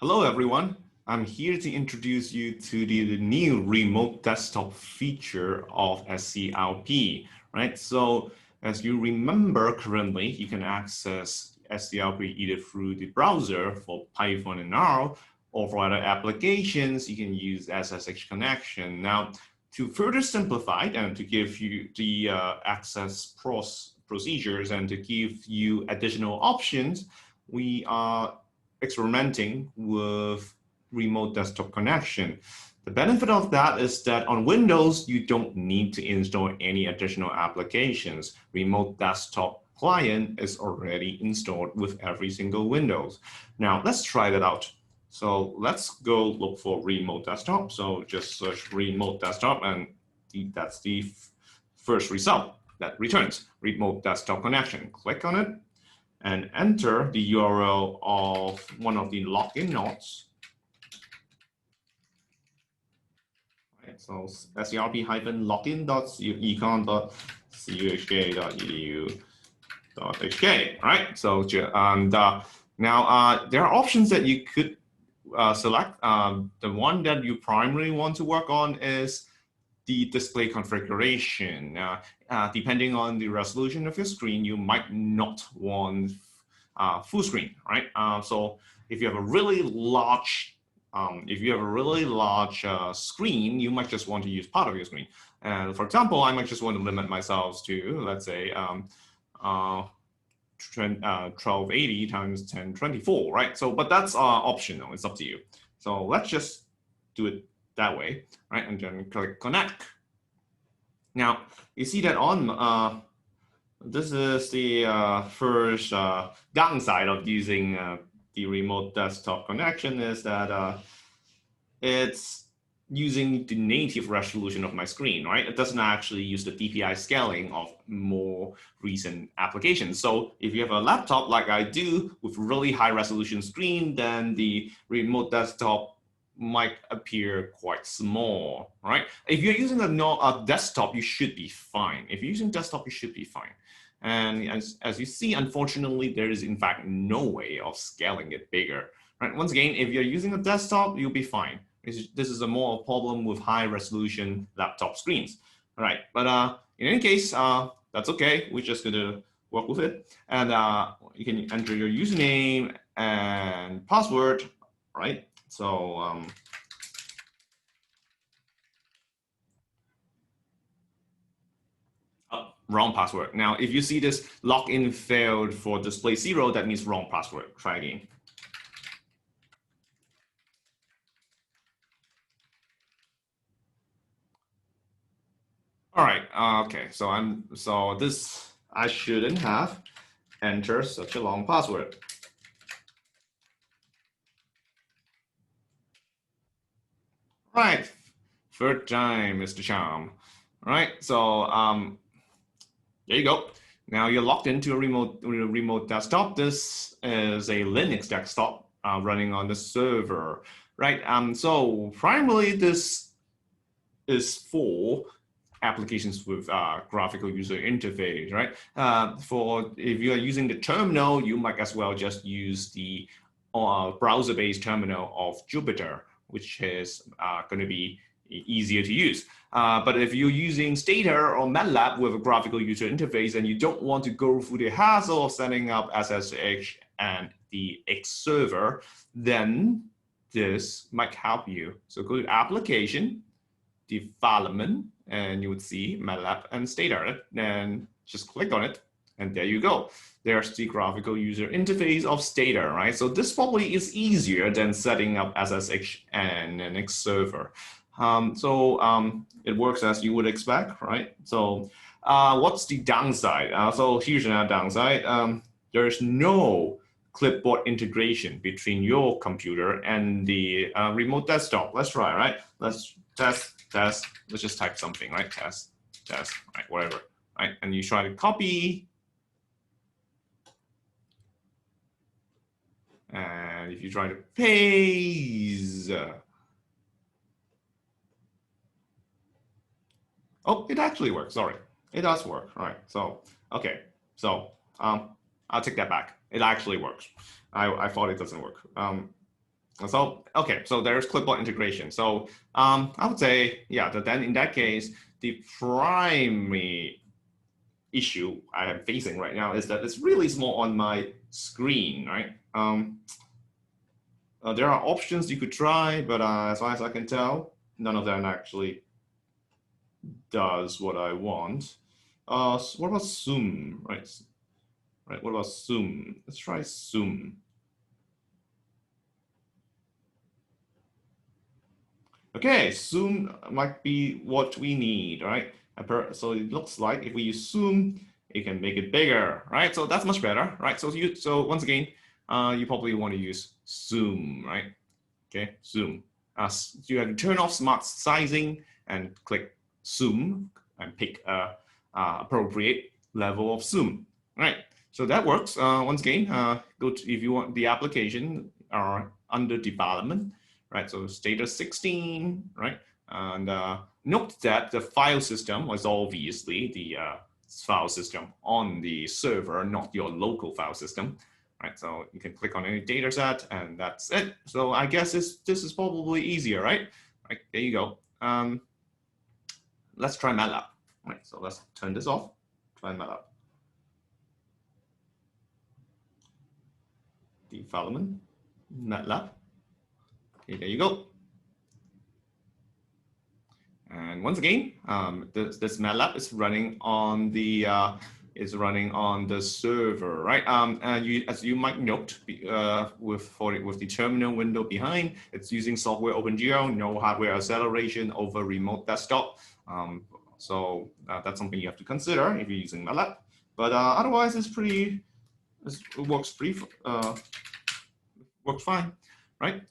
Hello, everyone. I'm here to introduce you to the new remote desktop feature of SCRP, right? So as you remember, currently, you can access SCRP either through the browser for Python and R, or for other applications, you can use SSH connection. Now, to further simplify and to give you the access procedures and to give you additional options, we are experimenting with remote desktop connection. The benefit of that is that on Windows, you don't need to install any additional applications. Remote desktop client is already installed with every single Windows. Now, let's try that out. So let's go look for remote desktop. So just search remote desktop, and that's the first result that returns remote desktop connection. Click on it and enter the URL of one of the login nodes. Right, so scrp-econ.econ.chk.edu.hk, right? So now there are options that you could select. The one that you primarily want to work on is the display configuration. Depending on the resolution of your screen, you might not want full screen, right? So if you have a really large screen, you might just want to use part of your screen. And for example, I might just want to limit myself to, let's say, 1280 times 1024, right? So, but that's optional. It's up to you. So let's just do it that way, right? And then click connect. Now you see that on this is the first downside of using the remote desktop connection is that it's using the native resolution of my screen, right? It doesn't actually use the DPI scaling of more recent applications. So if you have a laptop like I do with really high resolution screen, then the remote desktop might appear quite small, right? If you're using a desktop, you should be fine. If you're using desktop, you should be fine. And as you see, unfortunately, there is in fact no way of scaling it bigger, right? Once again, if you're using a desktop, you'll be fine. This is a more problem with high resolution laptop screens, all right? But in any case, that's okay. We're just gonna work with it. And you can enter your username and password, right? So wrong password. Now, if you see this login failed for display 0, that means wrong password. Try again. All right. Okay. So I shouldn't have entered such a long password. Right. Third time, Mr. Charm. All right. So there you go. Now you're logged into a remote desktop. This is a Linux desktop running on the server, right? So primarily this is for applications with graphical user interface, right? For if you are using the terminal, you might as well just use the browser-based terminal of Jupyter, which is going to be easier to use. But if you're using Stator or Matlab with a graphical user interface and you don't want to go through the hassle of setting up SSH and the X server, then this might help you. So go to Application, Development, and you would see Matlab and Stator. Then just click on it, and there you go. There's the graphical user interface of Stator, right? So this probably is easier than setting up SSH and an X server. It works as you would expect, right? So what's the downside? So here's another downside. There's no clipboard integration between your computer and the remote desktop. Let's try, right? Let's test. Let's just type something, right? Test, right? Whatever, right? And you try to copy. And if you try to paste, oh, it actually works. Sorry, it does work. All right. So, okay. So, I'll take that back. It actually works. I thought it doesn't work. So, okay, so there's clipboard integration. So I would say, yeah, then in that case, the primary issue I am facing right now is that it's really small on my screen, right? There are options you could try, but as far as I can tell, none of them actually does what I want. So what about Zoom, right? Right, what about Zoom? Let's try Zoom. Okay, Zoom might be what we need, right? So it looks like if we use Zoom, it can make it bigger, right? So that's much better, right? So once again, you probably want to use Zoom, right? Okay, Zoom. You have to turn off smart sizing and click Zoom and pick a appropriate level of Zoom, right? So that works. Once again, go to, if you want the application are under development, right? So status 16, right? And note that the file system was obviously the file system on the server, not your local file system. Right, so you can click on any data set and that's it. So I guess this is probably easier, right? Right, there you go. Let's try Matlab. Right, so let's turn this off. Try Matlab. Development, Matlab. Okay, there you go. And once again, this Matlab is running on the server, right? And as you might note, with the terminal window behind, it's using software OpenGL, no hardware acceleration over remote desktop. So that's something you have to consider if you're using Matlab. But otherwise, it works works fine, right?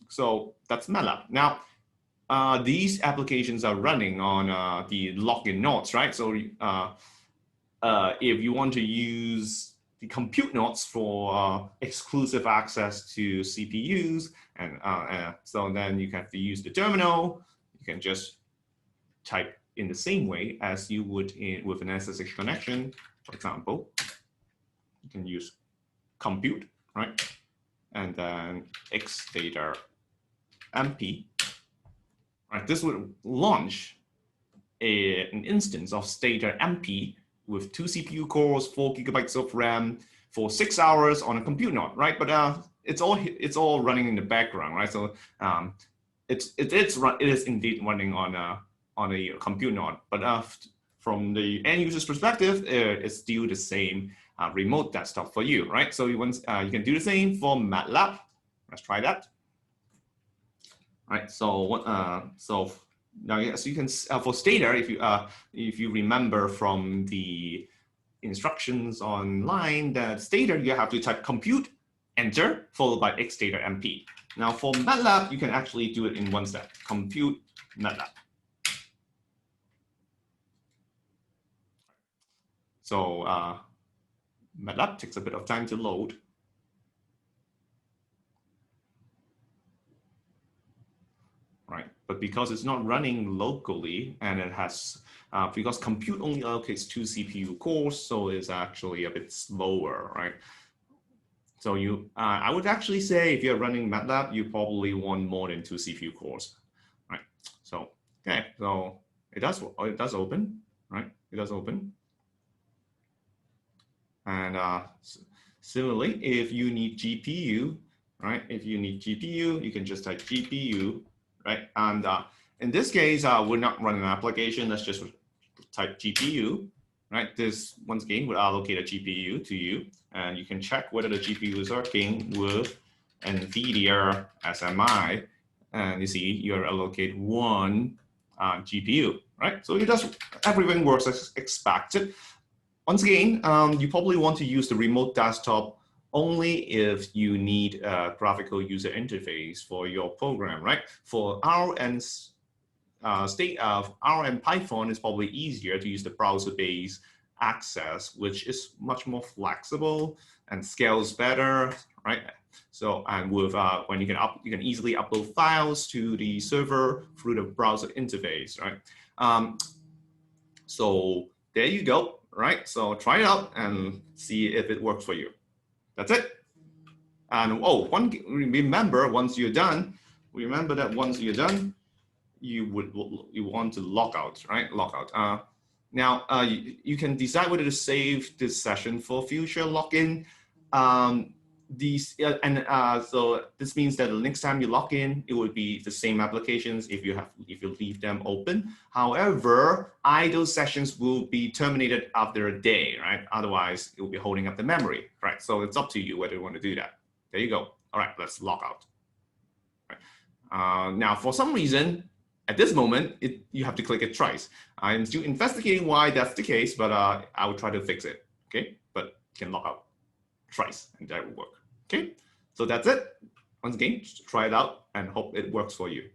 So that's Matlab. Now, these applications are running on the login nodes, right? So if you want to use the compute nodes for exclusive access to CPUs, and so then you have to use the terminal. You can just type in the same way as you would with an SSH connection. For example, you can use compute, right? And then xdata mp. Right, this would launch an instance of Stata MP with 2 CPU cores, 4 gigabytes of RAM for 6 hours on a compute node, right? But it's all running in the background, right? So it is indeed running on a compute node, but from the end user's perspective, it's still the same remote desktop for you, right? So you can do the same for Matlab. Let's try that. Right, so now yes, you can for Stata, if you remember from the instructions online, that Stata you have to type compute, enter, followed by xdata mp. Now for Matlab, you can actually do it in one step. Compute Matlab. So Matlab takes a bit of time to load. Right, but because it's not running locally and it has, because compute only allocates 2 CPU cores, so it's actually a bit slower, right? So I would actually say if you're running Matlab, you probably want more than 2 CPU cores, right? So, okay, so it does open, right? It does open. And similarly, if you need GPU, right? If you need GPU, you can just type GPU, right? And in this case, we're not running an application. Let's just type GPU, right? This once again will allocate a GPU to you, and you can check whether the GPU is working with NVIDIA SMI, and you see you're allocate 1 GPU, right? So everything works as expected. Once again, you probably want to use the remote desktop only if you need a graphical user interface for your program, right? For R and Python, it's probably easier to use the browser-based access, which is much more flexible and scales better, right? So, and with when you can easily upload files to the server through the browser interface, right? So there you go. Right, so try it out and see if it works for you. That's it. And remember, once you're done, remember that once you're done, you want to log out, right? Log out. Now you can decide whether to save this session for future login. So this means that the next time you log in, it will be the same applications if you leave them open. However, idle sessions will be terminated after a day, right? Otherwise, it will be holding up the memory, right? So it's up to you whether you want to do that. There you go. All right, let's log out. Right. Now, for some reason, at this moment, you have to click it twice. I'm still investigating why that's the case, but I will try to fix it. Okay, but you can log out twice, and that will work. Okay, so that's it. Once again, just try it out and hope it works for you.